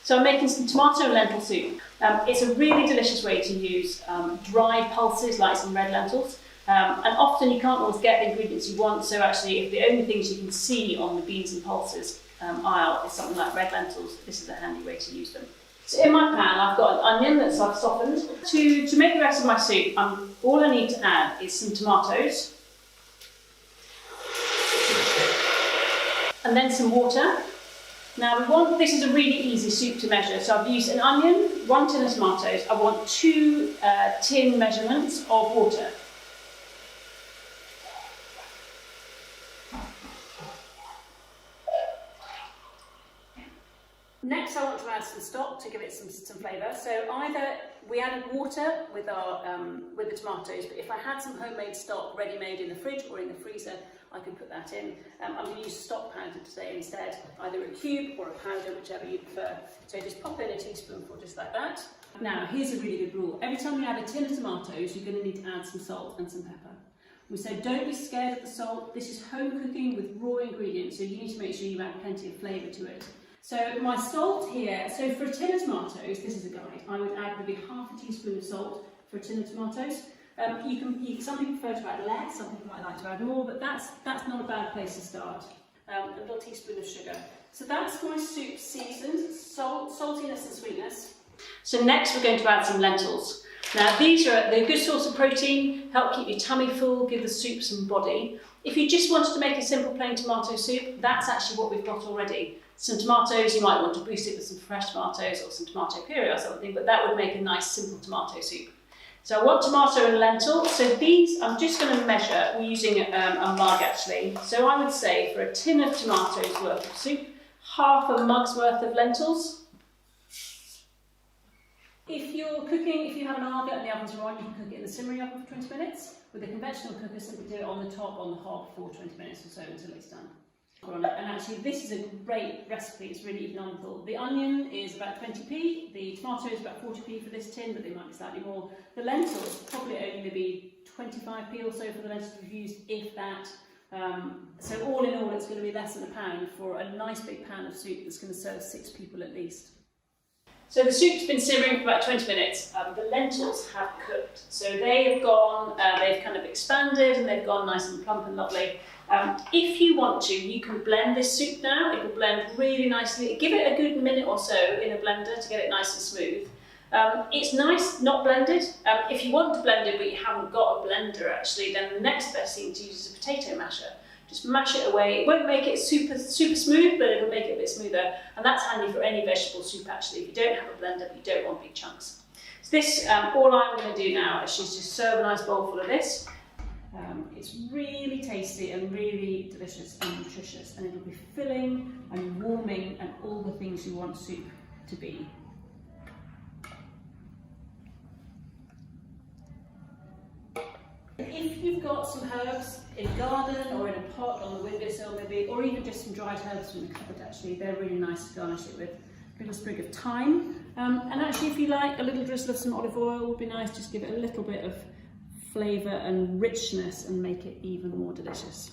So I'm making some tomato and lentil soup. It's a really delicious way to use dried pulses like some red lentils. And often you can't always get the ingredients you want, so actually if the only things you can see on the beans and pulses aisle is something like red lentils, this is a handy way to use them. So in my pan I've got an onion that I've softened. To make the rest of my soup, all I need to add is some tomatoes and then some water. Now this is a really easy soup to measure, so I've used an onion, 1 tin of tomatoes, I want 2 tin measurements of water. Next I want to add some stock to give it some flavour. So either we added water with the tomatoes, but if I had some homemade stock ready-made in the fridge or in the freezer, I can put that in. I'm going to use stock powder today instead, either a cube or a powder, whichever you prefer. So just pop in a teaspoonful just like that. Now here's a really good rule. Every time you add a tin of tomatoes, you're going to need to add some salt and some pepper. We said don't be scared of the salt. This is home cooking with raw ingredients, so you need to make sure you add plenty of flavour to it. So my salt here, so for a tin of tomatoes, this is a guide, I would add maybe half a teaspoon of salt for a tin of tomatoes. Some people prefer to add less, some people might like to add more, but that's not a bad place to start. A little teaspoon of sugar. So that's my soup seasoned, saltiness and sweetness. So next we're going to add some lentils. Now they're a good source of protein, help keep your tummy full, give the soup some body. If you just wanted to make a simple plain tomato soup, that's actually what we've got already. Some tomatoes, you might want to boost it with some fresh tomatoes or some tomato puree or something, but that would make a nice simple tomato soup. So I want tomato and lentil. So these, I'm just going to measure, we're using a mug actually. So I would say for a tin of tomatoes worth of soup, half a mug's worth of lentils. If you're cooking, if you have an AGA and the ovens are on, you can cook it in the simmering oven for 20 minutes. With a conventional cooker, simply do it on the top, on the hob for 20 minutes or so until it's done. And actually this is a great recipe, it's really economical. The onion is about 20p, the tomato is about 40p for this tin, but they might be slightly more. The lentils, probably only maybe 25p or so for the lentils we've used, if that. So all in all it's going to be less than £1 for a nice big pan of soup that's going to serve 6 people at least. So the soup's been simmering for about 20 minutes. The lentils have cooked. So they have gone, they've kind of expanded and they've gone nice and plump and lovely. If you want to, you can blend this soup now. It will blend really nicely. Give it a good minute or so in a blender to get it nice and smooth. It's nice not blended. If you want to blend it but you haven't got a blender actually, then the next best thing to use is a potato masher. Just mash it away. It won't make it super smooth, but it'll make it a bit smoother. And that's handy for any vegetable soup actually. If you don't have a blender, but you don't want big chunks. So this, all I'm going to do now is just serve a nice bowl full of this. It's really tasty and really delicious and nutritious, and it'll be filling and warming and all the things you want soup to be. If you've got some herbs in a garden or in a pot on the windowsill maybe, or even just some dried herbs from the cupboard actually, they're really nice to garnish it with. A little sprig of thyme, and actually if you like, a little drizzle of some olive oil would be nice, just give it a little bit of flavour and richness and make it even more delicious.